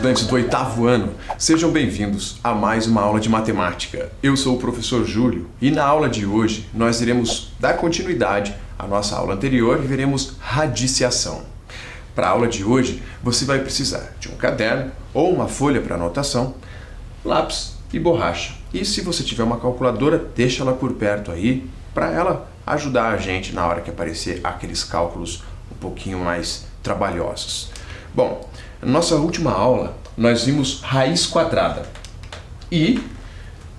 estudantes do 8º ano, sejam bem-vindos a mais uma aula de matemática. Eu sou o professor Júlio e na aula de hoje nós iremos dar continuidade à nossa aula anterior e veremos radiciação. Para a aula de hoje você vai precisar de um caderno ou uma folha para anotação, lápis e borracha. E se você tiver uma calculadora, deixa ela por perto aí para ela ajudar a gente na hora que aparecer aqueles cálculos um pouquinho mais trabalhosos. Bom, na nossa última aula nós vimos raiz quadrada e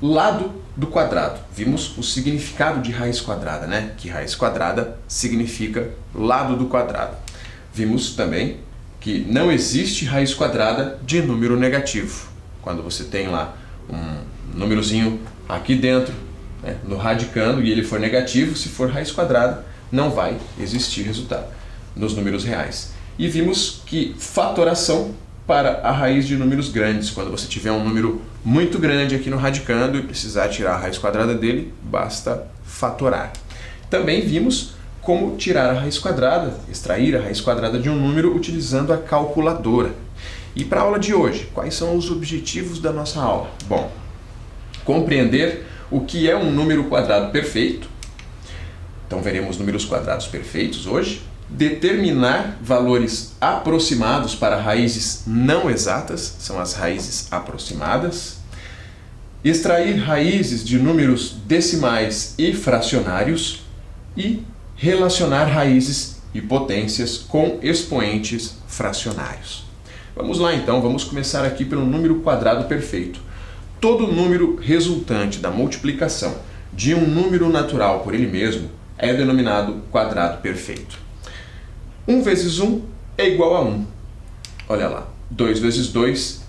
lado do quadrado. Vimos o significado de raiz quadrada, né? Que raiz quadrada significa lado do quadrado. Vimos também que não existe raiz quadrada de número negativo. Quando você tem lá um númerozinho aqui dentro, né, no radicando, e ele for negativo, se for raiz quadrada, não vai existir resultado nos números reais. E vimos que fatoração para a raiz de números grandes. Quando você tiver um número muito grande aqui no radicando e precisar tirar a raiz quadrada dele, basta fatorar. Também vimos como tirar a raiz quadrada, extrair a raiz quadrada de um número utilizando a calculadora. E para a aula de hoje, quais são os objetivos da nossa aula? Bom, compreender o que é um número quadrado perfeito. Então veremos números quadrados perfeitos hoje. Determinar valores aproximados para raízes não exatas, são as raízes aproximadas. Extrair raízes de números decimais e fracionários e relacionar raízes e potências com expoentes fracionários. Vamos lá então, vamos começar aqui pelo número quadrado perfeito. Todo número resultante da multiplicação de um número natural por ele mesmo é denominado quadrado perfeito. 1 vezes 1 é igual a 1. Olha lá, 2 vezes 2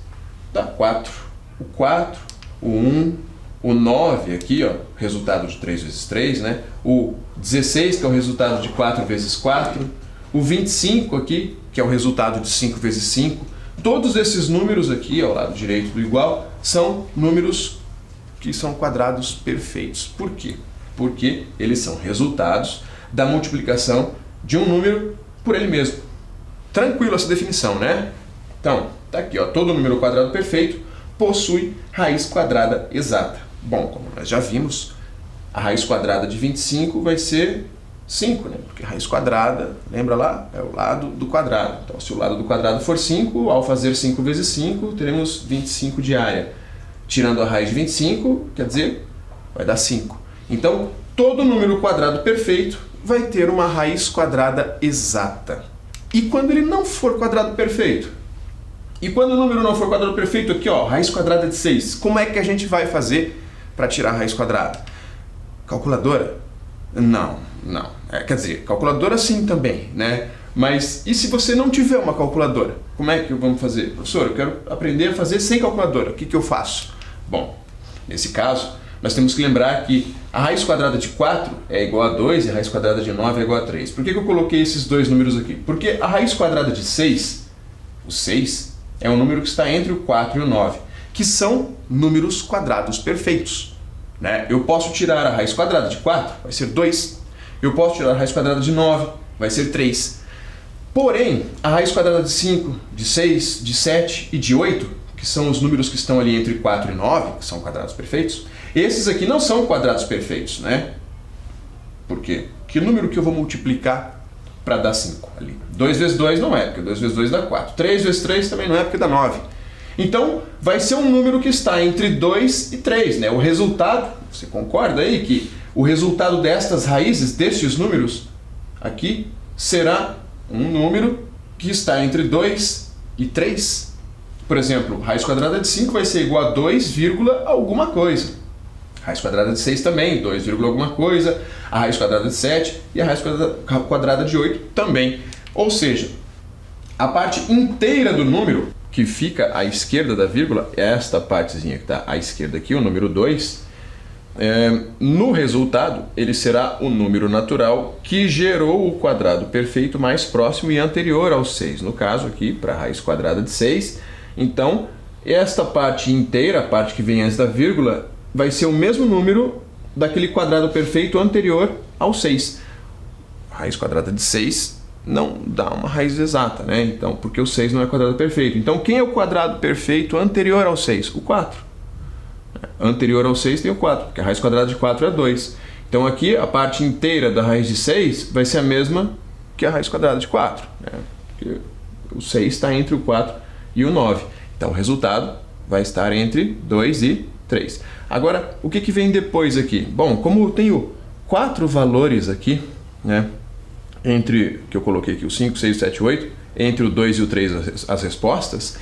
dá 4. O 4, o 1, o 9 aqui, ó, resultado de 3 vezes 3, né? O 16, que é o resultado de 4 vezes 4. O 25 aqui, que é o resultado de 5 vezes 5. Todos esses números aqui, ao lado direito do igual, são números que são quadrados perfeitos. Por quê? Porque eles são resultados da multiplicação de um número por ele mesmo. Tranquilo essa definição, né? Então, tá aqui, ó, todo número quadrado perfeito possui raiz quadrada exata. Bom, como nós já vimos, a raiz quadrada de 25 vai ser 5, né? Porque raiz quadrada, lembra lá? É o lado do quadrado. Então, se o lado do quadrado for 5, ao fazer 5 vezes 5, teremos 25 de área. Tirando a raiz de 25, quer dizer, vai dar 5. Então, todo número quadrado perfeito vai ter uma raiz quadrada exata. E quando ele não for quadrado perfeito? E quando o número não for quadrado perfeito, aqui ó, raiz quadrada de 6, como é que a gente vai fazer para tirar a raiz quadrada? Calculadora? Não. Quer dizer, calculadora sim também, né? Mas e se você não tiver uma calculadora? Como é que vamos fazer? Professor, eu quero aprender a fazer sem calculadora, o que eu faço? Bom, nesse caso, nós temos que lembrar que a raiz quadrada de 4 é igual a 2 e a raiz quadrada de 9 é igual a 3. Por que eu coloquei esses dois números aqui? Porque a raiz quadrada de 6, o 6, é um número que está entre o 4 e o 9, que são números quadrados perfeitos, né? Eu posso tirar a raiz quadrada de 4, vai ser 2. Eu posso tirar a raiz quadrada de 9, vai ser 3. Porém, a raiz quadrada de 5, de 6, de 7 e de 8, que são os números que estão ali entre 4 e 9, que são quadrados perfeitos, esses aqui não são quadrados perfeitos, né? Por quê? Que número que eu vou multiplicar para dar 5 ali? 2 vezes 2 não é, porque 2 vezes 2 dá 4. 3 vezes 3 também não é, porque dá 9. Então, vai ser um número que está entre 2 e 3, né? O resultado, você concorda aí que o resultado destas raízes, destes números aqui, será um número que está entre 2 e 3. Por exemplo, raiz quadrada de 5 vai ser igual a 2, alguma coisa. Raiz quadrada de 6 também, 2, alguma coisa. A raiz quadrada de 7 e a raiz quadrada de 8 também. Ou seja, a parte inteira do número que fica à esquerda da vírgula, esta partezinha que está à esquerda aqui, o número 2, no resultado ele será o número natural que gerou o quadrado perfeito mais próximo e anterior ao 6. No caso aqui, para a raiz quadrada de 6, então esta parte inteira, a parte que vem antes da vírgula, vai ser o mesmo número daquele quadrado perfeito anterior ao 6. A raiz quadrada de 6 não dá uma raiz exata, né? Então, porque o 6 não é quadrado perfeito. Então, quem é o quadrado perfeito anterior ao 6? O 4. Anterior ao 6 tem o 4, porque a raiz quadrada de 4 é 2. Então, aqui, a parte inteira da raiz de 6 vai ser a mesma que a raiz quadrada de 4. Né? Porque o 6 está entre o 4 e o 9. Então, o resultado vai estar entre 2 e 3. Agora, o que vem depois aqui? Bom, como eu tenho 4 valores aqui, né? Entre, que eu coloquei aqui, o 5, 6, 7, 8, entre o 2 e o 3 as respostas,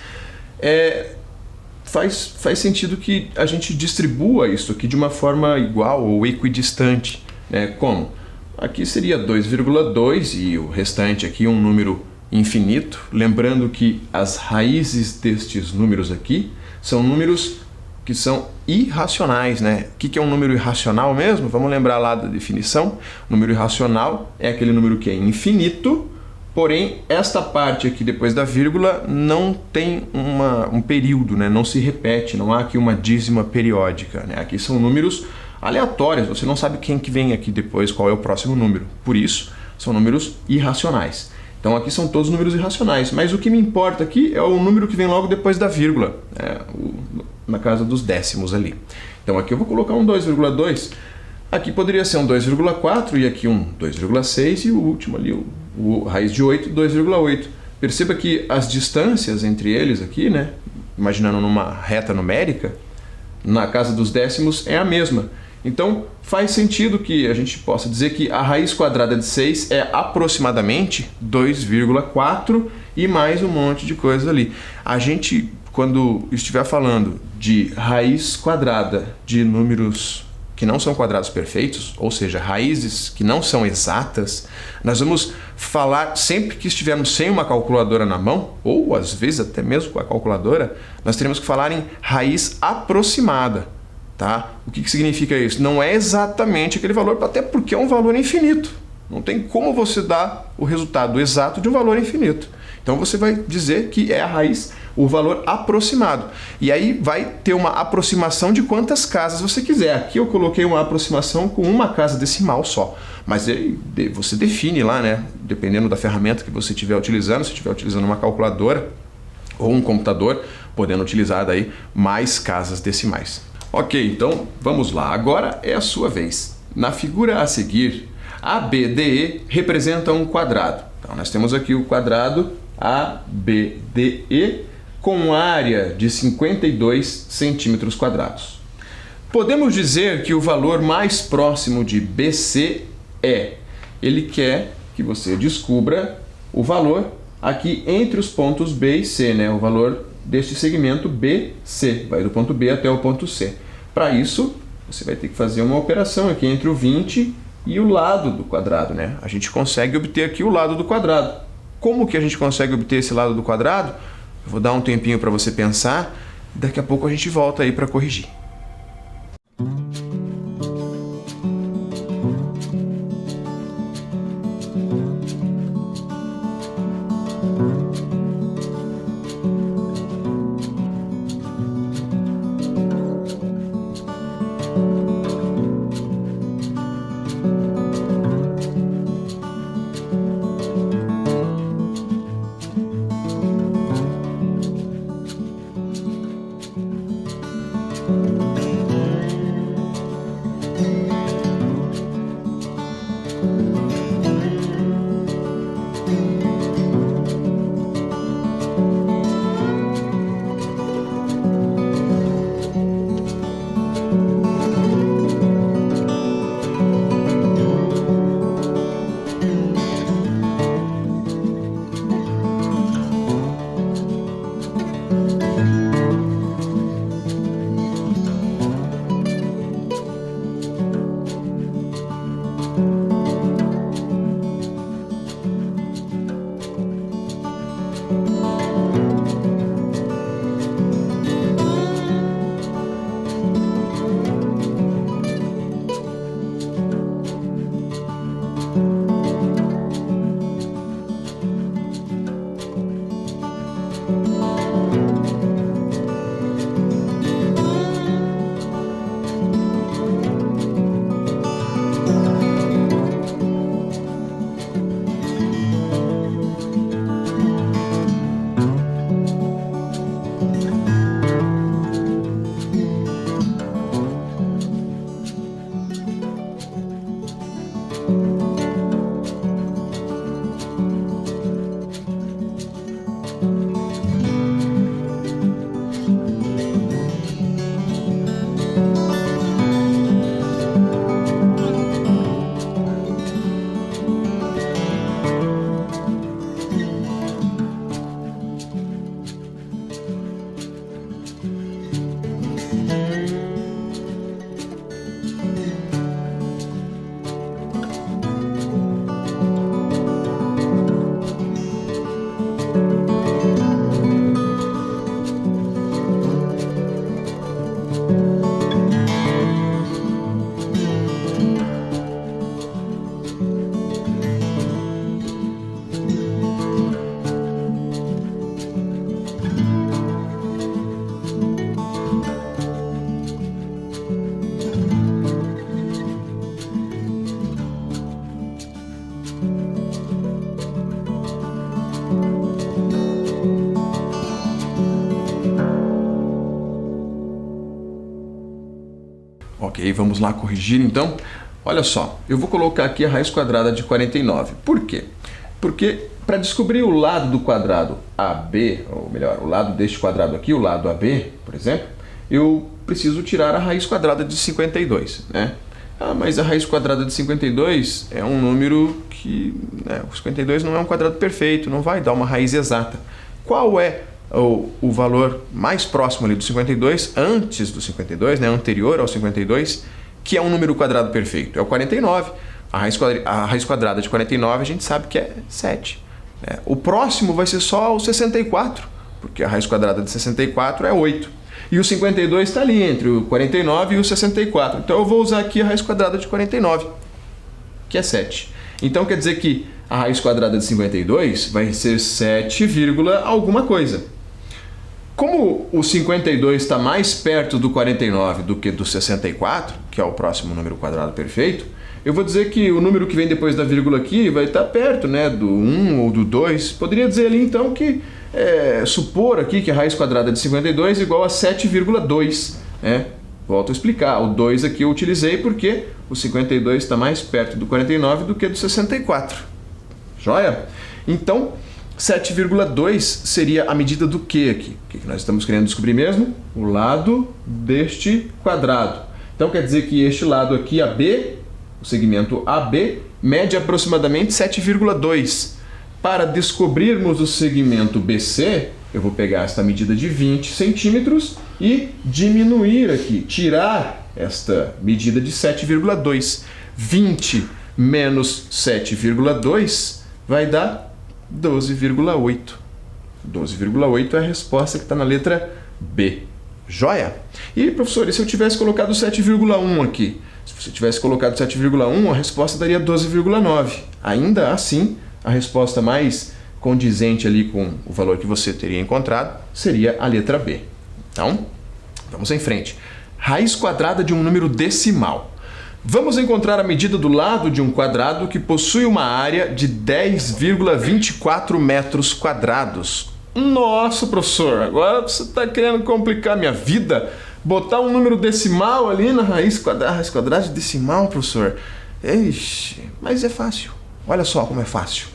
faz sentido que a gente distribua isso aqui de uma forma igual ou equidistante. Né? Como? Aqui seria 2,2 e o restante aqui um número infinito. Lembrando que as raízes destes números aqui são números que são irracionais, né? O que é um número irracional mesmo? Vamos lembrar lá da definição. O número irracional é aquele número que é infinito, porém esta parte aqui depois da vírgula não tem um período, né? Não se repete, não há aqui uma dízima periódica, né? Aqui são números aleatórios, você não sabe quem que vem aqui depois, qual é o próximo número. Por isso, são números irracionais. Então aqui são todos números irracionais, mas o que me importa aqui é o número que vem logo depois da vírgula, na casa dos décimos ali. Então aqui eu vou colocar um 2,2, aqui poderia ser um 2,4 e aqui um 2,6 e o último ali, o raiz de 8, 2,8. Perceba que as distâncias entre eles aqui, né, imaginando numa reta numérica, na casa dos décimos é a mesma. Então, faz sentido que a gente possa dizer que a raiz quadrada de 6 é aproximadamente 2,4 e mais um monte de coisa ali. A gente, quando estiver falando de raiz quadrada de números que não são quadrados perfeitos, ou seja, raízes que não são exatas, nós vamos falar, sempre que estivermos sem uma calculadora na mão, ou às vezes até mesmo com a calculadora, nós teremos que falar em raiz aproximada. Tá? O que significa isso? Não é exatamente aquele valor, até porque é um valor infinito. Não tem como você dar o resultado exato de um valor infinito. Então você vai dizer que é a raiz, o valor aproximado. E aí vai ter uma aproximação de quantas casas você quiser. Aqui eu coloquei uma aproximação com uma casa decimal só. Mas você define lá, né? Dependendo da ferramenta que você estiver utilizando, se estiver utilizando uma calculadora ou um computador, podendo utilizar daí mais casas decimais. Ok, então vamos lá. Agora é a sua vez. Na figura a seguir, ABDE representa um quadrado. Então nós temos aqui o quadrado ABDE com área de 52 centímetros quadrados. Podemos dizer que o valor mais próximo de BC é. Ele quer que você descubra o valor aqui entre os pontos B e C, né? O valor deste segmento BC, vai do ponto B até o ponto C. Para isso, você vai ter que fazer uma operação aqui entre o 20 e o lado do quadrado, né? A gente consegue obter aqui o lado do quadrado. Como que a gente consegue obter esse lado do quadrado? Eu vou dar um tempinho para você pensar, daqui a pouco a gente volta aí para corrigir. Ok, vamos lá corrigir então. Olha só, eu vou colocar aqui a raiz quadrada de 49. Por quê? Porque para descobrir o lado do quadrado AB, ou melhor, o lado deste quadrado aqui, o lado AB, por exemplo, eu preciso tirar a raiz quadrada de 52, né? Ah, mas a raiz quadrada de 52 é um número que... o 52 não é um quadrado perfeito, não vai dar uma raiz exata. Qual é o valor mais próximo ali do 52, antes do 52, né, anterior ao 52, que é um número quadrado perfeito? É o 49. A raiz quadrada de 49 a gente sabe que é 7. Né? O próximo vai ser só o 64, porque a raiz quadrada de 64 é 8. E o 52 está ali entre o 49 e o 64. Então eu vou usar aqui a raiz quadrada de 49, que é 7. Então quer dizer que a raiz quadrada de 52 vai ser 7, alguma coisa. Como o 52 está mais perto do 49 do que do 64, que é o próximo número quadrado perfeito, eu vou dizer que o número que vem depois da vírgula aqui vai estar perto, né, do 1 ou do 2. Poderia dizer ali então que, supor aqui que a raiz quadrada de 52 é igual a 7,2. Né? Volto a explicar, o 2 aqui eu utilizei porque o 52 está mais perto do 49 do que do 64. Joia? Então, 7,2 seria a medida do que aqui? O que nós estamos querendo descobrir mesmo? O lado deste quadrado. Então quer dizer que este lado aqui, AB, o segmento AB, mede aproximadamente 7,2. Para descobrirmos o segmento BC, eu vou pegar esta medida de 20 centímetros e diminuir aqui, tirar esta medida de 7,2. 20 menos 7,2 vai dar 12,8. 12,8 é a resposta que está na letra B. Joia? E, professor, e se eu tivesse colocado 7,1 aqui? Se você tivesse colocado 7,1, a resposta daria 12,9. Ainda assim, a resposta mais condizente ali com o valor que você teria encontrado seria a letra B. Então, vamos em frente. Raiz quadrada de um número decimal. Vamos encontrar a medida do lado de um quadrado que possui uma área de 10,24 metros quadrados. Nossa, professor, agora você está querendo complicar minha vida? Botar um número decimal ali na raiz quadrada de decimal, professor? Ixi, mas é fácil. Olha só como é fácil.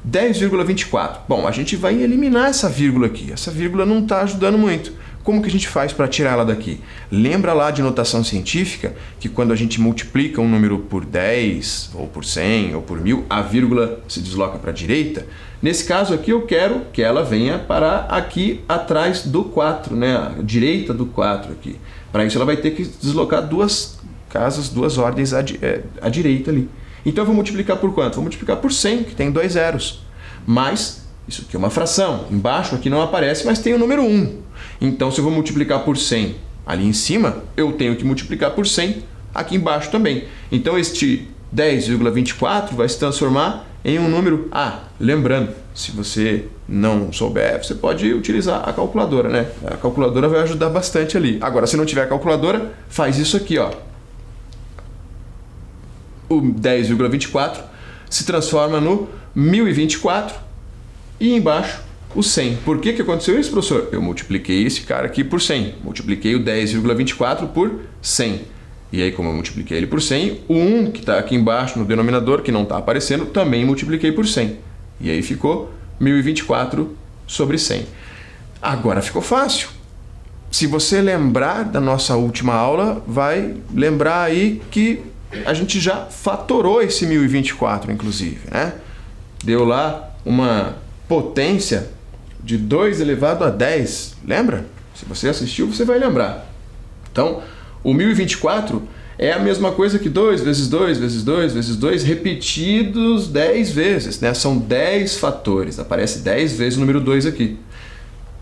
10,24. Bom, a gente vai eliminar essa vírgula aqui. Essa vírgula não está ajudando muito. Como que a gente faz para tirar ela daqui? Lembra lá de notação científica que quando a gente multiplica um número por 10, ou por 100, ou por 1000, a vírgula se desloca para a direita? Nesse caso aqui eu quero que ela venha parar aqui atrás do 4, né? A direita do 4 aqui. Para isso ela vai ter que deslocar duas casas, duas ordens à direita ali. Então eu vou multiplicar por quanto? Vou multiplicar por 100, que tem 2 zeros. Mas isso aqui é uma fração. Embaixo aqui não aparece, mas tem o número 1. Então, se eu vou multiplicar por 100 ali em cima, eu tenho que multiplicar por 100 aqui embaixo também. Então, este 10,24 vai se transformar em um número... Ah, lembrando, se você não souber, você pode utilizar a calculadora, né? A calculadora vai ajudar bastante ali. Agora, se não tiver calculadora, faz isso aqui, ó. O 10,24 se transforma no 1024 e embaixo o 100. Por que aconteceu isso, professor? Eu multipliquei esse cara aqui por 100. Multipliquei o 10,24 por 100. E aí, como eu multipliquei ele por 100, o 1 que está aqui embaixo no denominador, que não está aparecendo, também multipliquei por 100. E aí ficou 1024 sobre 100. Agora ficou fácil. Se você lembrar da nossa última aula, vai lembrar aí que a gente já fatorou esse 1024, inclusive, né? Deu lá uma potência de 2 elevado a 10. Lembra? Se você assistiu, você vai lembrar. Então, o 1024 é a mesma coisa que 2 vezes 2 vezes 2 vezes 2 repetidos 10 vezes, né? São 10 fatores. Aparece 10 vezes o número 2 aqui.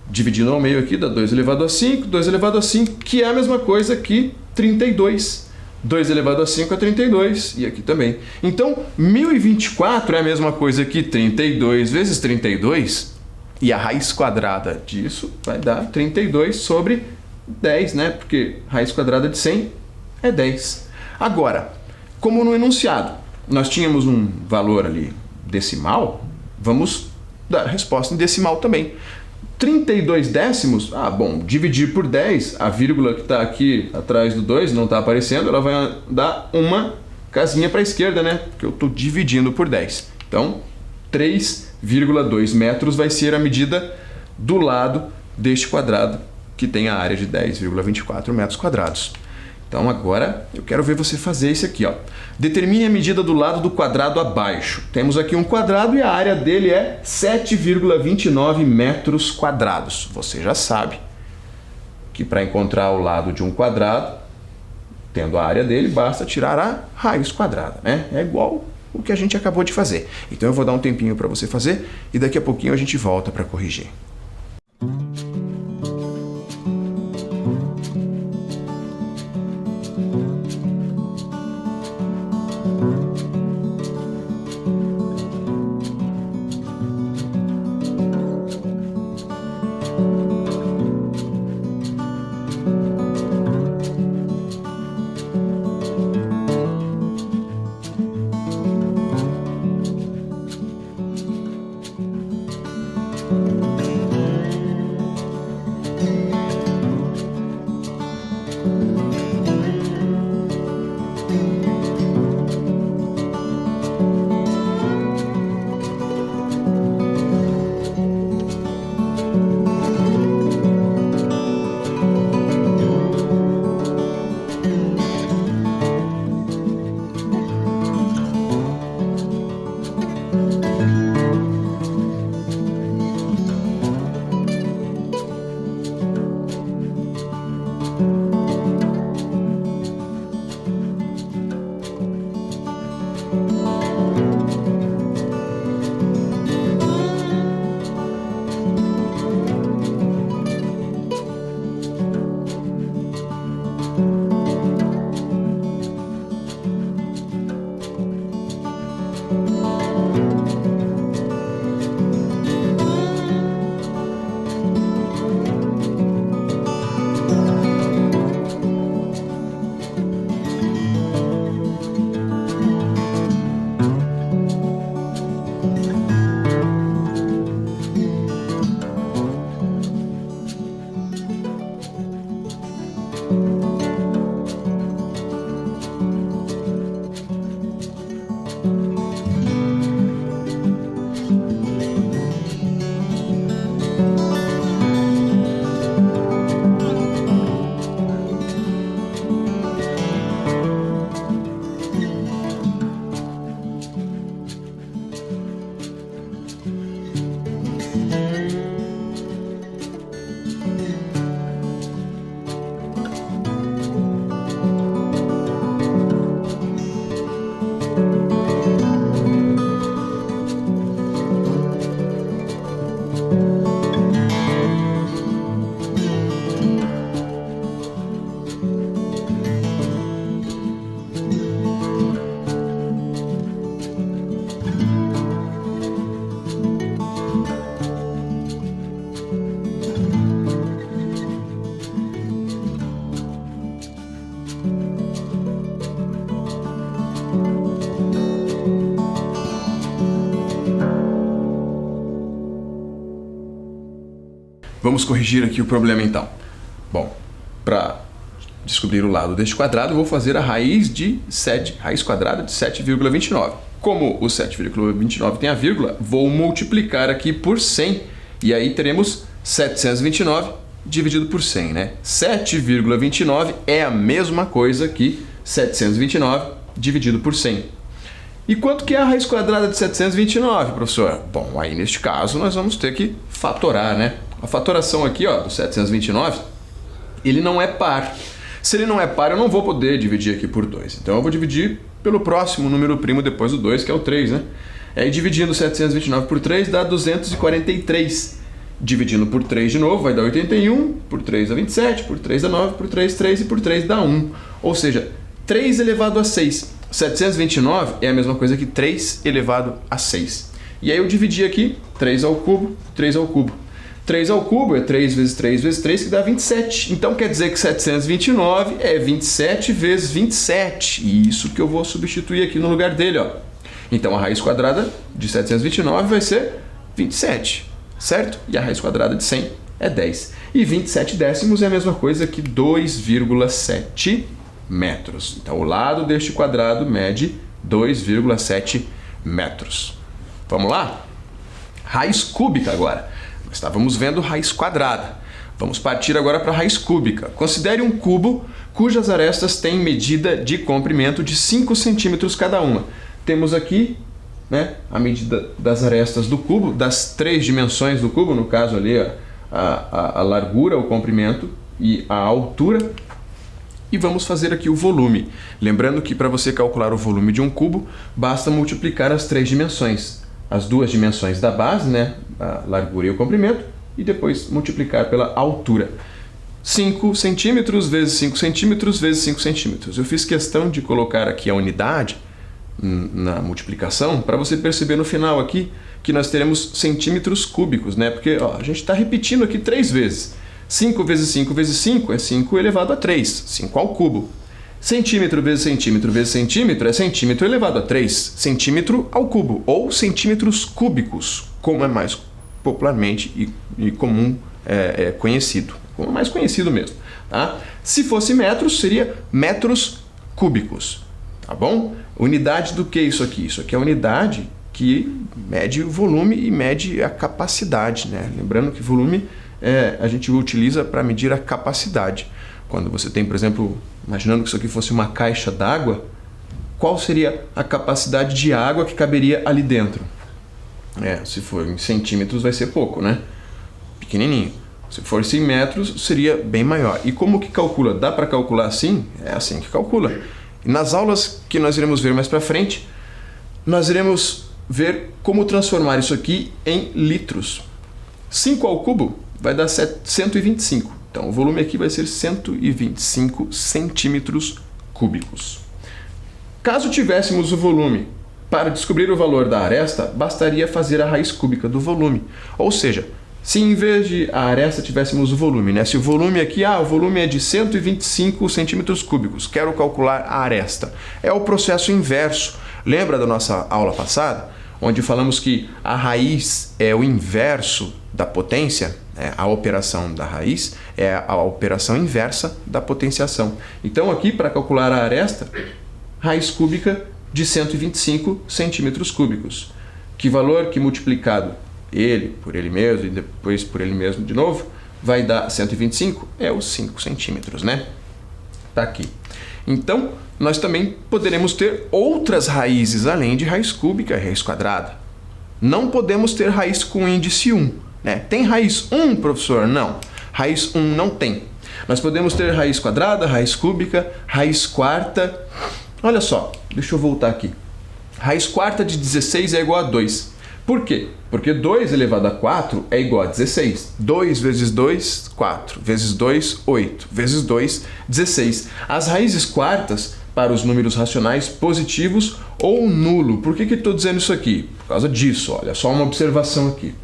Dividindo ao meio aqui dá 2 elevado a 5, 2 elevado a 5, que é a mesma coisa que 32. 2 elevado a 5 é 32, e aqui também. Então, 1024 é a mesma coisa que 32 vezes 32, e a raiz quadrada disso vai dar 32 sobre 10, né? Porque raiz quadrada de 100 é 10. Agora, como no enunciado nós tínhamos um valor ali decimal, vamos dar a resposta em decimal também. 32 décimos, bom, dividir por 10, a vírgula que está aqui atrás do 2 não está aparecendo, ela vai dar uma casinha para a esquerda, né? Porque eu estou dividindo por 10. Então, 3,2 metros vai ser a medida do lado deste quadrado, que tem a área de 10,24 metros quadrados. Então agora eu quero ver você fazer isso aqui, ó. Determine a medida do lado do quadrado abaixo. Temos aqui um quadrado e a área dele é 7,29 metros quadrados. Você já sabe que para encontrar o lado de um quadrado, tendo a área dele, basta tirar a raiz quadrada, né? É igual o que a gente acabou de fazer. Então eu vou dar um tempinho para você fazer e daqui a pouquinho a gente volta para corrigir. Vamos corrigir aqui o problema então. Bom, para descobrir o lado deste quadrado, eu vou fazer a raiz quadrada de 7,29. Como o 7,29 tem a vírgula, vou multiplicar aqui por 100 e aí teremos 729 dividido por 100, né? 7,29 é a mesma coisa que 729 dividido por 100. E quanto que é a raiz quadrada de 729, professor? Bom, aí neste caso nós vamos ter que fatorar, né? A fatoração aqui, ó, do 729, ele não é par. Se ele não é par, eu não vou poder dividir aqui por 2. Então eu vou dividir pelo próximo número primo depois do 2, que é o 3, né? Aí dividindo 729 por 3 dá 243. Dividindo por 3 de novo vai dar 81, por 3 dá 27, por 3 dá 9, por 3, 3 e por 3 dá 1. Ou seja, 3 elevado a 6. 729 é a mesma coisa que 3 elevado a 6. E aí eu dividi aqui 3 ao cubo, 3 ao cubo. 3 ao cubo é 3 vezes 3 vezes 3, que dá 27. Então quer dizer que 729 é 27 vezes 27. E isso que eu vou substituir aqui no lugar dele, ó. Então a raiz quadrada de 729 vai ser 27. certo? E a raiz quadrada de 100 é 10. E 27 décimos é a mesma coisa que 2,7 metros. Então, o lado deste quadrado mede 2,7 metros. Vamos lá? Raiz cúbica agora. Nós estávamos vendo raiz quadrada. Vamos partir agora para a raiz cúbica. Considere um cubo cujas arestas têm medida de comprimento de 5 centímetros cada uma. Temos aqui, né, a medida das arestas do cubo, das 3 dimensões do cubo, no caso ali a largura, o comprimento e a altura. E vamos fazer aqui o volume. Lembrando que para você calcular o volume de um cubo, basta multiplicar as 3 dimensões. As 2 dimensões da base, né, a largura e o comprimento, e depois multiplicar pela altura. 5 centímetros vezes 5 centímetros vezes 5 centímetros. Eu fiz questão de colocar aqui a unidade na multiplicação para você perceber no final aqui que nós teremos centímetros cúbicos, né? Porque ó, a gente está repetindo aqui 3 vezes. 5 vezes 5 vezes 5 é 5 elevado a 3, 5 ao cubo. Centímetro vezes centímetro vezes centímetro é centímetro elevado a 3, centímetro ao cubo, ou centímetros cúbicos, como é mais popularmente e comum conhecido, como é mais conhecido mesmo. Tá? Se fosse metros, seria metros cúbicos, tá bom? Unidade do que isso aqui? Isso aqui é a unidade que mede o volume e mede a capacidade, né? Lembrando que volume a gente utiliza para medir a capacidade. Quando você tem, por exemplo, imaginando que isso aqui fosse uma caixa d'água, qual seria a capacidade de água que caberia ali dentro? Se for em centímetros vai ser pouco, né? Pequenininho. Se for em metros, seria bem maior. E como que calcula? Dá para calcular assim? É assim que calcula. E nas aulas que nós iremos ver mais para frente, nós iremos ver como transformar isso aqui em litros. 5 ao cubo vai dar 125. Então, o volume aqui vai ser 125 centímetros cúbicos. Caso tivéssemos o volume, para descobrir o valor da aresta, bastaria fazer a raiz cúbica do volume. Ou seja, se em vez de a aresta tivéssemos o volume, né? Se o volume aqui, o volume é de 125 centímetros cúbicos, quero calcular a aresta. É o processo inverso. Lembra da nossa aula passada? Onde falamos que a raiz é o inverso da potência, a operação da raiz é a operação inversa da potenciação. Então aqui, para calcular a aresta, raiz cúbica de 125 centímetros cúbicos. Que valor que multiplicado ele por ele mesmo e depois por ele mesmo de novo, vai dar 125? É os 5 centímetros, né? Tá aqui. Então, nós também poderemos ter outras raízes além de raiz cúbica e raiz quadrada. Não podemos ter raiz com índice 1. Né? Tem raiz 1, professor? Não. Raiz 1 não tem. Nós podemos ter raiz quadrada, raiz cúbica, raiz quarta. Olha só, deixa eu voltar aqui. Raiz quarta de 16 é igual a 2. Por quê? Porque 2 elevado a 4 é igual a 16. 2 vezes 2, 4. Vezes 2, 8. Vezes 2, 16. As raízes quartas para os números racionais positivos ou nulo. Por que eu estou dizendo isso aqui? Por causa disso, olha, só uma observação aqui.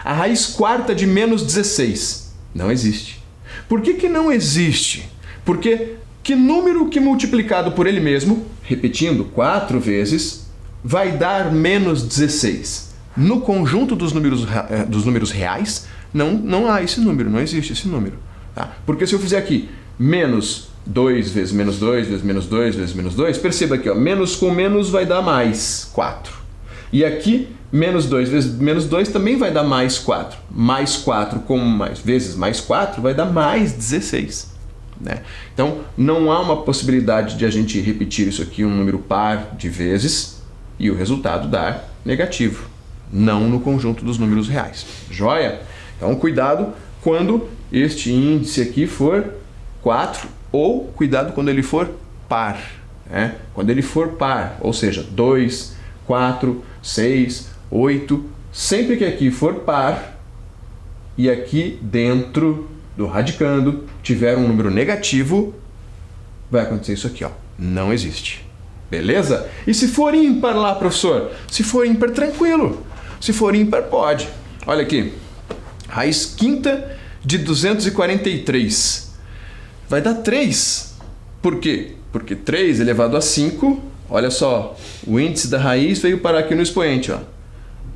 A raiz quarta de menos 16 não existe. Por que não existe? Porque que número que multiplicado por ele mesmo, repetindo 4 vezes, vai dar menos 16? No conjunto dos números reais, não há esse número, não existe esse número. Tá? Porque se eu fizer aqui menos 2 vezes menos 2 vezes menos 2 vezes menos 2, perceba aqui, ó, menos com menos vai dar mais 4. E aqui, menos 2 vezes menos 2 também vai dar mais 4. Mais 4 com mais vezes mais 4 vai dar mais 16. Né? Então, não há uma possibilidade de a gente repetir isso aqui um número par de vezes e o resultado dar negativo. Não no conjunto dos números reais. Joia? Então, cuidado quando este índice aqui for 4 ou cuidado quando ele for par. Né? Quando ele for par, ou seja, 2, 4, 6, 8, sempre que aqui for par e aqui dentro do radicando tiver um número negativo, vai acontecer isso aqui, ó. Não existe. Beleza? E se for ímpar lá, professor? Se for ímpar, tranquilo. Se for ímpar, pode. Olha aqui. Raiz quinta de 243. Vai dar 3. Por quê? Porque 3 elevado a 5, olha só, o índice da raiz veio parar aqui no expoente, ó.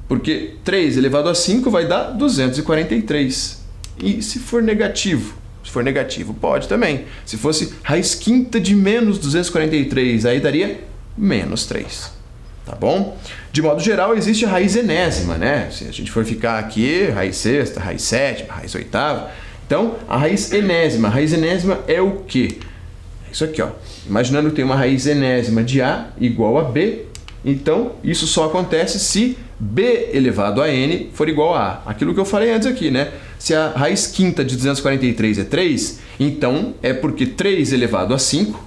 Porque 3 elevado a 5 vai dar 243. E se for negativo? Se for negativo, pode também. Se fosse raiz quinta de menos 243, aí daria menos 3. Tá bom? De modo geral, existe a raiz enésima, né? Se a gente for ficar aqui, raiz sexta, raiz sétima, raiz oitava. Então, a raiz enésima é o quê? É isso aqui, ó. Imaginando que tem uma raiz enésima de A igual a B, então isso só acontece se B elevado a N for igual a A. Aquilo que eu falei antes aqui, né? Se a raiz quinta de 243 é 3, então é porque 3 elevado a 5,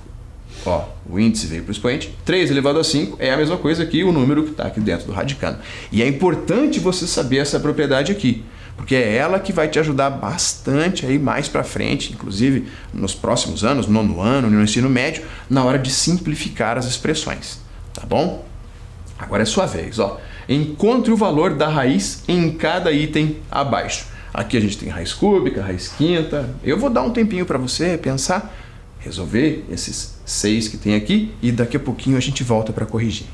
ó, o índice veio para o expoente, 3 elevado a 5 é a mesma coisa que o número que está aqui dentro do radicando. E é importante você saber essa propriedade aqui, porque é ela que vai te ajudar bastante aí mais para frente, inclusive nos próximos anos, no nono ano, no ensino médio, na hora de simplificar as expressões, tá bom? Agora é sua vez, ó. Encontre o valor da raiz em cada item abaixo. Aqui a gente tem raiz cúbica, raiz quinta. Eu vou dar um tempinho para você pensar, resolver esses 6 que tem aqui e daqui a pouquinho a gente volta para corrigir.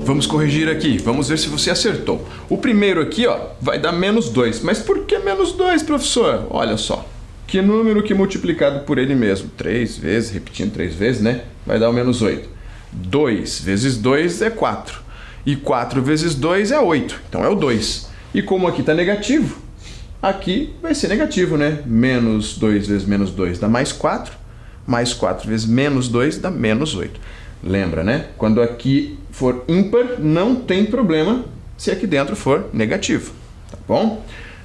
Vamos corrigir aqui, vamos ver se você acertou. O primeiro aqui, ó, vai dar menos 2. Mas por que menos 2, professor? Olha só, que número que multiplicado por ele mesmo, 3 vezes, repetindo 3 vezes, né? Vai dar o menos 8. 2 vezes 2 é 4. E 4 vezes 2 é 8. Então é o 2. E como aqui está negativo, aqui vai ser negativo, né? Menos 2 vezes menos 2 dá mais 4. Mais 4 vezes menos 2 dá menos 8. Lembra, né? Quando aqui for ímpar, não tem problema se aqui dentro for negativo, tá bom?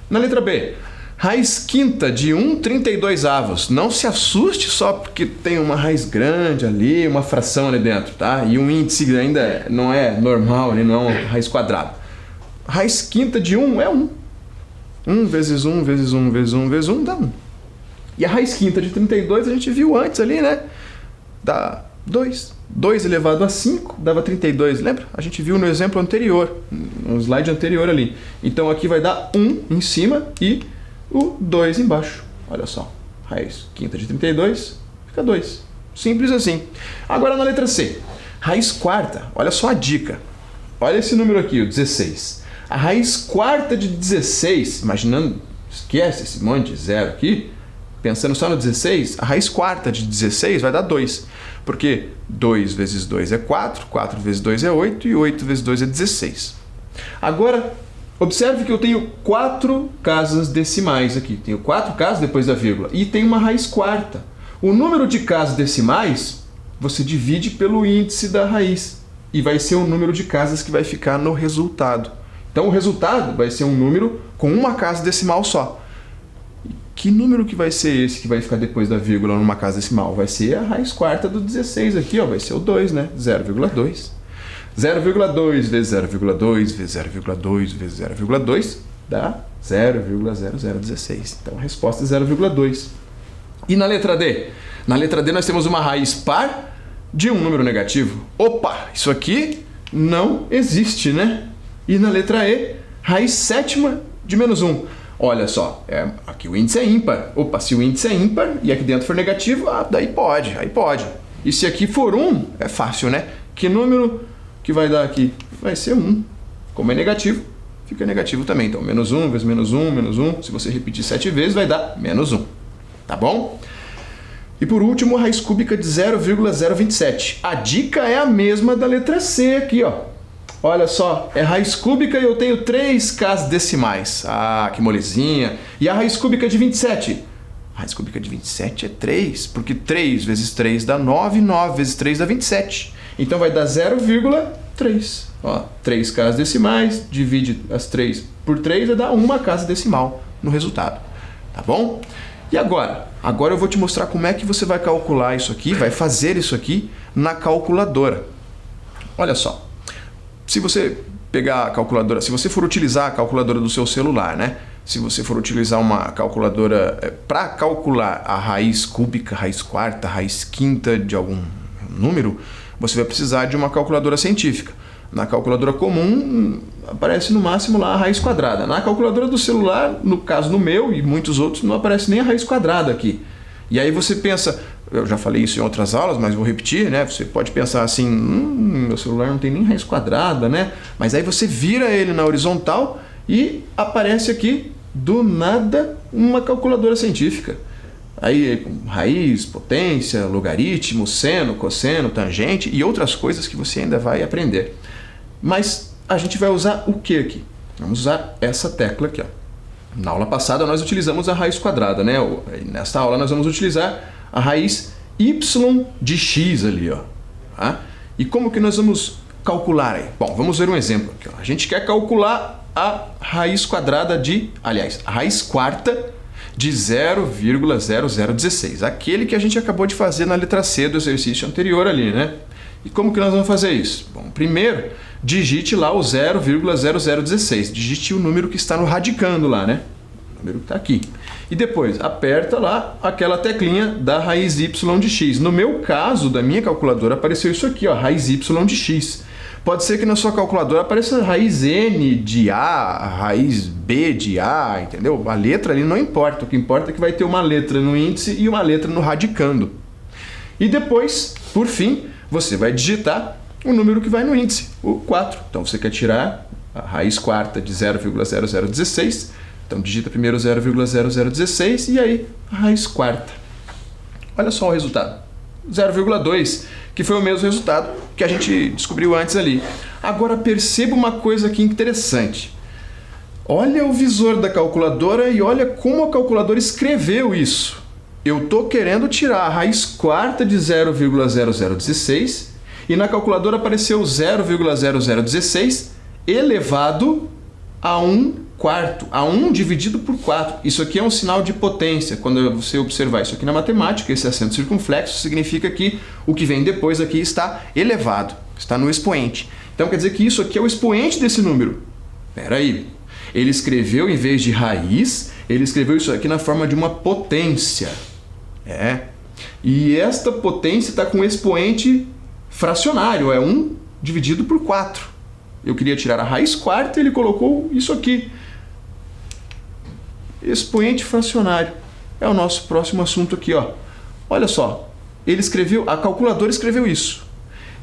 Na letra B, raiz quinta de 1/32. Não se assuste só porque tem uma raiz grande ali, uma fração ali dentro, tá? E um índice ainda não é normal, ali, não é uma raiz quadrada. Raiz quinta de 1 é 1. 1 vezes 1 vezes 1 vezes 1 vezes 1 dá 1. E a raiz quinta de 32 a gente viu antes ali, né? Dá 2. 2 elevado a 5 dava 32, lembra? A gente viu no exemplo anterior, no slide anterior ali. Então aqui vai dar 1 em cima e o 2 embaixo. Olha só, raiz quinta de 32 fica 2. Simples assim. Agora na letra C, raiz quarta, olha só a dica. Olha esse número aqui, o 16. A raiz quarta de 16, imaginando, esquece esse monte de zero aqui, pensando só no 16, a raiz quarta de 16 vai dar 2. Porque 2 vezes 2 é 4, 4 vezes 2 é 8 e 8 vezes 2 é 16. Agora, observe que eu tenho 4 casas decimais aqui. Tenho 4 casas depois da vírgula e tem uma raiz quarta. O número de casas decimais você divide pelo índice da raiz e vai ser o número de casas que vai ficar no resultado. Então o resultado vai ser um número com uma casa decimal só. Que número que vai ser esse que vai ficar depois da vírgula numa casa decimal? Vai ser a raiz quarta do 16 aqui, ó, vai ser o 2, né? 0,2. 0,2 vezes 0,2 vezes 0,2 vezes 0,2 dá 0,0016. Então a resposta é 0,2. E na letra D? Na letra D nós temos uma raiz par de um número negativo. Opa, isso aqui não existe, né? E na letra E, raiz sétima de menos 1. Olha só, aqui o índice é ímpar. Opa, se o índice é ímpar e aqui dentro for negativo, daí pode, aí pode. E se aqui for 1, é fácil, né? Que número que vai dar aqui? Vai ser 1. Como é negativo, fica negativo também. Então, menos 1 vezes menos 1, menos 1. Se você repetir 7 vezes, vai dar menos 1. Tá bom? E por último, a raiz cúbica de 0,027. A dica é a mesma da letra C aqui, ó. Olha só, é raiz cúbica e eu tenho 3 casas decimais. Ah, que molezinha. E a raiz cúbica de 27? A raiz cúbica de 27 é 3, porque 3 vezes 3 dá 9, 9 vezes 3 dá 27. Então vai dar 0,3. Ó, 3 casas decimais, divide as 3 por 3 vai dar uma casa decimal no resultado. Tá bom? E agora? Agora eu vou te mostrar como é que você vai calcular isso aqui, vai fazer isso aqui na calculadora. Olha só. Se você pegar a calculadora, se você for utilizar a calculadora do seu celular, né? Se você for utilizar uma calculadora para calcular a raiz cúbica, raiz quarta, raiz quinta de algum número, você vai precisar de uma calculadora científica. Na calculadora comum, aparece no máximo lá a raiz quadrada. Na calculadora do celular, no caso no meu e muitos outros, não aparece nem a raiz quadrada aqui. E aí você pensa, eu já falei isso em outras aulas, mas vou repetir, né? Você pode pensar assim, meu celular não tem nem raiz quadrada, né? Mas aí você vira ele na horizontal e aparece aqui, do nada, uma calculadora científica. Aí, raiz, potência, logaritmo, seno, cosseno, tangente e outras coisas que você ainda vai aprender. Mas a gente vai usar o que aqui? Vamos usar essa tecla aqui, ó. Na aula passada nós utilizamos a raiz quadrada, né? Nesta aula nós vamos utilizar a raiz y de x ali, ó. Tá? E como que nós vamos calcular aí? Bom, vamos ver um exemplo aqui, ó. A gente quer calcular a raiz quadrada de, aliás, a raiz quarta de 0,0016, aquele que a gente acabou de fazer na letra C do exercício anterior ali, né? E como que nós vamos fazer isso? Bom, primeiro, digite lá o 0,0016, digite o número que está no radicando lá, né? O número que está aqui. E depois, aperta lá aquela teclinha da raiz y de x. No meu caso, da minha calculadora, apareceu isso aqui, ó, raiz y de x. Pode ser que na sua calculadora apareça raiz n de a, raiz b de a, entendeu? A letra ali não importa, o que importa é que vai ter uma letra no índice e uma letra no radicando. E depois, por fim, você vai digitar o número que vai no índice, o 4. Então você quer tirar a raiz quarta de 0,0016, então digita primeiro 0,0016 e aí a raiz quarta. Olha só o resultado, 0,2, que foi o mesmo resultado que a gente descobriu antes ali. Agora perceba uma coisa aqui interessante. Olha o visor da calculadora e olha como a calculadora escreveu isso. Eu estou querendo tirar a raiz quarta de 0,0016 e na calculadora apareceu 0,0016 elevado a 1 quarto, a 1 dividido por 4. Isso aqui é um sinal de potência. Quando você observar isso aqui na matemática, esse acento circunflexo significa que o que vem depois aqui está elevado, está no expoente. Então quer dizer que isso aqui é o expoente desse número. Espera aí, ele escreveu, em vez de raiz, ele escreveu isso aqui na forma de uma potência. E esta potência está com expoente fracionário, é 1 dividido por 4. Eu queria tirar a raiz quarta e ele colocou isso aqui. Expoente fracionário. É o nosso próximo assunto aqui, ó. Olha só, ele escreveu, a calculadora escreveu isso.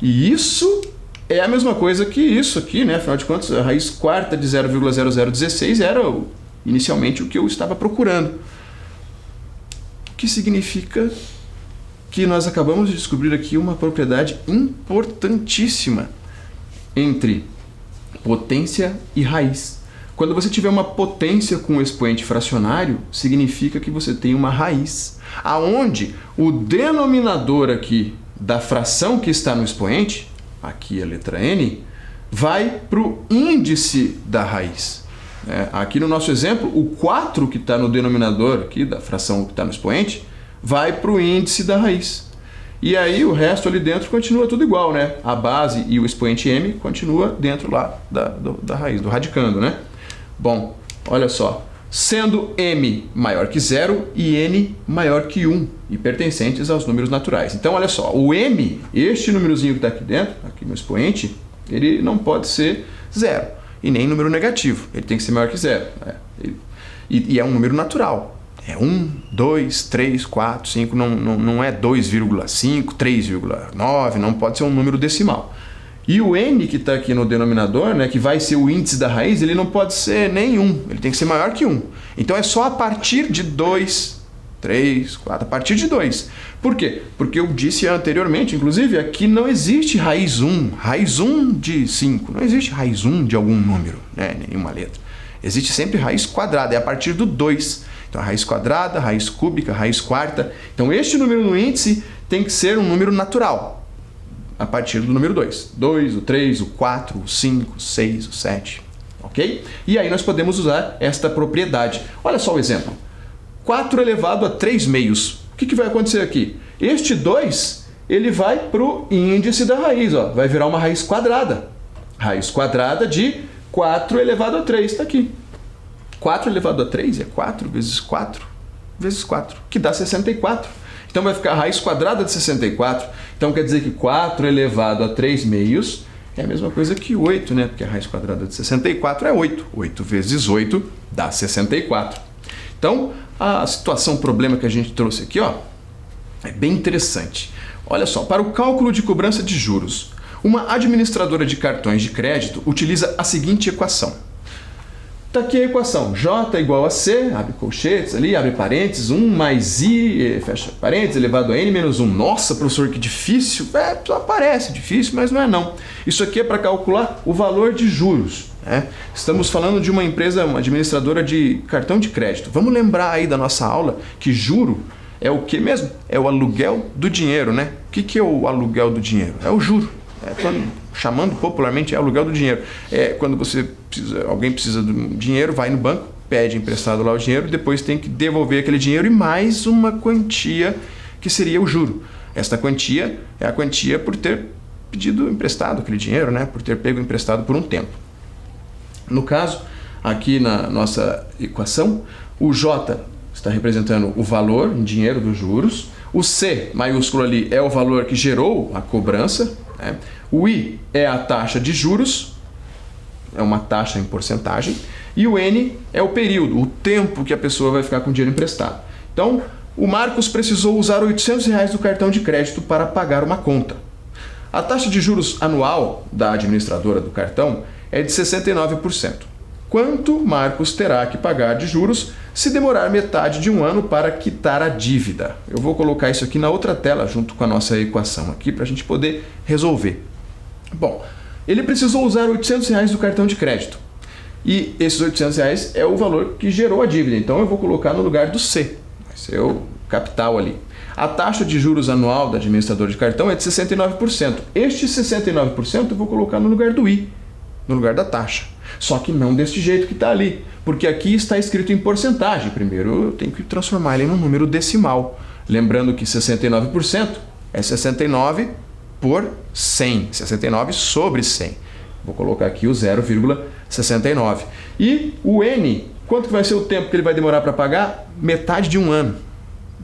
E isso é a mesma coisa que isso aqui, né? Afinal de contas, a raiz quarta de 0,0016 era inicialmente o que eu estava procurando. O que significa que nós acabamos de descobrir aqui uma propriedade importantíssima entre potência e raiz. Quando você tiver uma potência com expoente fracionário, significa que você tem uma raiz, aonde o denominador aqui da fração que está no expoente, aqui a letra n, vai para o índice da raiz. Aqui no nosso exemplo, o 4 que está no denominador aqui da fração que está no expoente, vai para o índice da raiz. E aí o resto ali dentro continua tudo igual, né? A base e o expoente m continua dentro lá da raiz, do radicando, né? Bom, olha só, sendo m maior que 0 e n maior que 1 e pertencentes aos números naturais. Então, olha só, o m, este númerozinho que está aqui dentro, aqui no expoente, ele não pode ser 0 e nem número negativo, ele tem que ser maior que 0. E é um número natural. É 1, 2, 3, 4, 5, não é 2,5, 3,9, não pode ser um número decimal. E o n que está aqui no denominador, né, que vai ser o índice da raiz, ele não pode ser nem 1, ele tem que ser maior que 1. Então é só a partir de 2, 3, 4, a partir de 2. Por quê? Porque eu disse anteriormente, inclusive, aqui não existe raiz 1 de 5, não existe raiz 1 de algum número, né, nenhuma letra. Existe sempre raiz quadrada, é a partir do 2. Então a raiz quadrada, raiz cúbica, raiz quarta. Então este número no índice tem que ser um número natural. A partir do número 2. 2, o 3, o 4, o 5, o 6, o 7. Ok? E aí nós podemos usar esta propriedade. Olha só o exemplo. 4 elevado a 3 meios. O que vai acontecer aqui? Este 2, ele vai para o índice da raiz. Ó. Vai virar uma raiz quadrada. Raiz quadrada de 4 elevado a 3. Está aqui. 4 elevado a 3 é 4 vezes 4 vezes 4, que dá 64. Então vai ficar a raiz quadrada de 64. Então quer dizer que 4 elevado a 3 meios é a mesma coisa que 8, né? Porque a raiz quadrada de 64 é 8. 8 vezes 8 dá 64. Então, a situação, o problema que a gente trouxe aqui, ó, é bem interessante. Olha só, para o cálculo de cobrança de juros, uma administradora de cartões de crédito utiliza a seguinte equação. Está aqui a equação, J igual a C, abre colchetes ali, abre parênteses, 1 mais I, fecha parênteses, elevado a N menos 1. Nossa, professor, que difícil. Só parece difícil, mas não é não. Isso aqui é para calcular o valor de juros. Né? Estamos falando de uma empresa, uma administradora de cartão de crédito. Vamos lembrar aí da nossa aula que juro é o que mesmo? É o aluguel do dinheiro, né? O que é o aluguel do dinheiro? É o juro. Chamando popularmente é aluguel do dinheiro. É quando alguém precisa de dinheiro, vai no banco, pede emprestado lá o dinheiro, depois tem que devolver aquele dinheiro e mais uma quantia que seria o juro. Esta quantia é a quantia por ter pedido emprestado aquele dinheiro, né? Por ter pego emprestado por um tempo. No caso, aqui na nossa equação, o J está representando o valor em dinheiro dos juros, o C maiúsculo ali é o valor que gerou a cobrança, né? O I é a taxa de juros, é uma taxa em porcentagem, e o N é o período, o tempo que a pessoa vai ficar com o dinheiro emprestado. Então, o Marcos precisou usar R$ 800 do cartão de crédito para pagar uma conta. A taxa de juros anual da administradora do cartão é de 69%. Quanto Marcos terá que pagar de juros se demorar metade de um ano para quitar a dívida? Eu vou colocar isso aqui na outra tela junto com a nossa equação aqui para a gente poder resolver. Bom, ele precisou usar R$ 800 do cartão de crédito. E esses R$ 800 é o valor que gerou a dívida. Então eu vou colocar no lugar do C. Vai ser o capital ali. A taxa de juros anual da administradora de cartão é de 69%. Este 69% eu vou colocar no lugar do I, no lugar da taxa. Só que não desse jeito que está ali, porque aqui está escrito em porcentagem. Primeiro eu tenho que transformar ele num número decimal. Lembrando que 69% é 69 por 100, 69 sobre 100. Vou colocar aqui o 0,69. E o N, quanto que vai ser o tempo que ele vai demorar para pagar? Metade de um ano.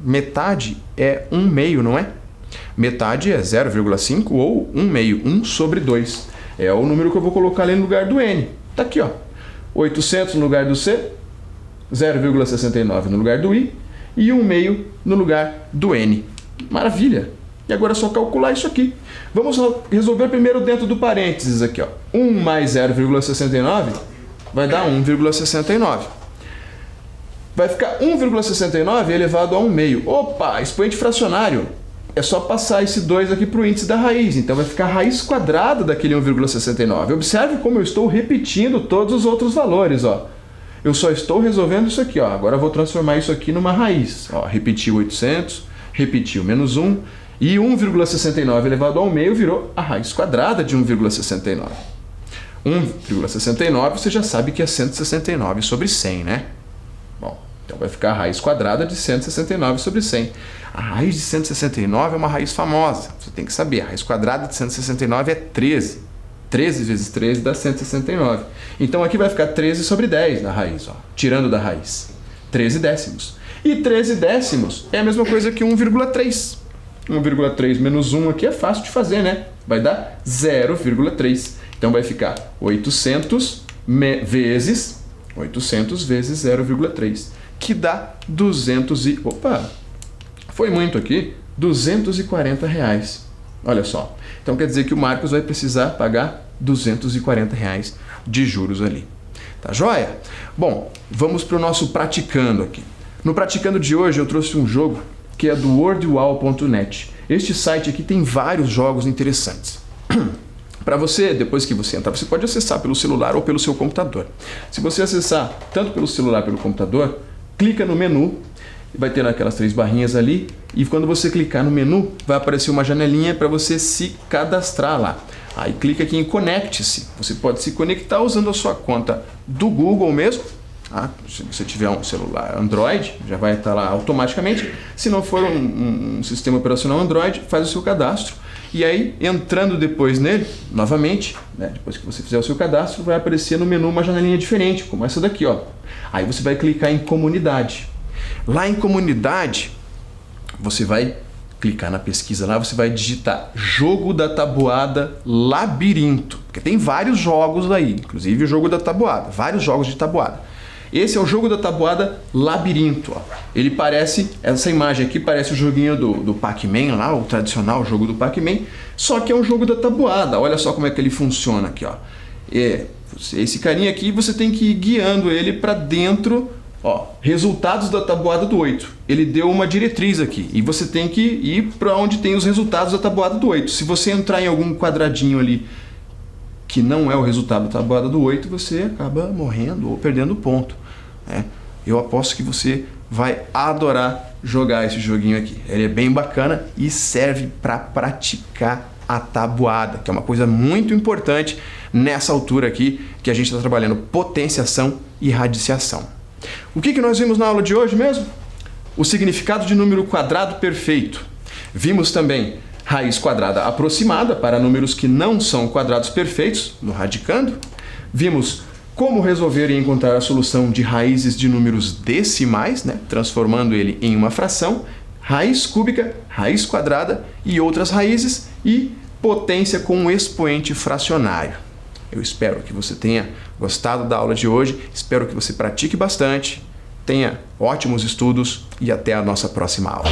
Metade é 1 meio, não é? Metade é 0,5 ou 1 meio, 1 sobre 2. É o número que eu vou colocar ali no lugar do N. Está aqui, ó. 800 no lugar do C, 0,69 no lugar do I e 1 meio no lugar do N. Maravilha! E agora é só calcular isso aqui. Vamos resolver primeiro dentro do parênteses aqui, ó. 1 mais 0,69 vai dar 1,69. vai ficar 1,69 elevado a 1/2. Opa, expoente fracionário. É só passar esse 2 aqui para o índice da raiz. Então vai ficar a raiz quadrada daquele 1,69. Observe como eu estou repetindo todos os outros valores. Ó. Eu só estou resolvendo isso aqui. Ó. Agora eu vou transformar isso aqui numa raiz. Ó, repetiu 800, repetiu menos 1. E 1,69 elevado a 1/2 virou a raiz quadrada de 1,69. 1,69 você já sabe que é 169 sobre 100, né? Bom, então vai ficar a raiz quadrada de 169 sobre 100. A raiz de 169 é uma raiz famosa. Você tem que saber, a raiz quadrada de 169 é 13. 13 vezes 13 dá 169. Então aqui vai ficar 13 sobre 10 na raiz, ó, tirando da raiz. 13 décimos. E 13 décimos é a mesma coisa que 1,3. 1,3 menos 1 aqui é fácil de fazer, né? Vai dar 0,3. Então vai ficar 800 vezes 0,3, que dá 200 e... Opa! Foi muito aqui, R$240. Olha só. Então quer dizer que o Marcos vai precisar pagar R$240 de juros ali. Tá joia? Bom, vamos para o nosso praticando aqui. No praticando de hoje eu trouxe um jogo que é do wordwall.net. Este site aqui tem vários jogos interessantes. Para você, depois que você entrar, você pode acessar pelo celular ou pelo seu computador. Se você acessar tanto pelo celular ou pelo computador, clica no menu, vai ter aquelas 3 barrinhas ali, e quando você clicar no menu, vai aparecer uma janelinha para você se cadastrar lá. Aí clica aqui em Conecte-se. Você pode se conectar usando a sua conta do Google mesmo. Se você tiver um celular Android, já vai estar lá automaticamente. Se não for um sistema operacional Android, faz o seu cadastro. E aí, entrando depois nele, novamente, né, depois que você fizer o seu cadastro, vai aparecer no menu uma janelinha diferente, como essa daqui. Ó. Aí você vai clicar em Comunidade. Lá em Comunidade, você vai clicar na pesquisa lá, você vai digitar Jogo da Tabuada Labirinto. Porque tem vários jogos aí, inclusive o Jogo da Tabuada, vários jogos de tabuada. Esse é o Jogo da Tabuada Labirinto. Ó. Ele parece, essa imagem aqui parece o joguinho do Pac-Man lá, o tradicional jogo do Pac-Man, só que é um jogo da tabuada. Olha só como é que ele funciona aqui. Ó. Esse carinha aqui, você tem que ir guiando ele para dentro, ó, resultados da tabuada do 8. Ele deu uma diretriz aqui e você tem que ir para onde tem os resultados da tabuada do 8. Se você entrar em algum quadradinho ali que não é o resultado da tabuada do 8, você acaba morrendo ou perdendo ponto. Né? Eu aposto que você vai adorar jogar esse joguinho aqui. Ele é bem bacana e serve para praticar a tabuada, que é uma coisa muito importante nessa altura aqui que a gente está trabalhando potenciação e radiciação. O que nós vimos na aula de hoje mesmo? O significado de número quadrado perfeito. Vimos também raiz quadrada aproximada para números que não são quadrados perfeitos, no radicando. Vimos como resolver e encontrar a solução de raízes de números decimais, né, transformando ele em uma fração, raiz cúbica, raiz quadrada e outras raízes, e potência com um expoente fracionário. Eu espero que você tenha gostado da aula de hoje, espero que você pratique bastante, tenha ótimos estudos e até a nossa próxima aula.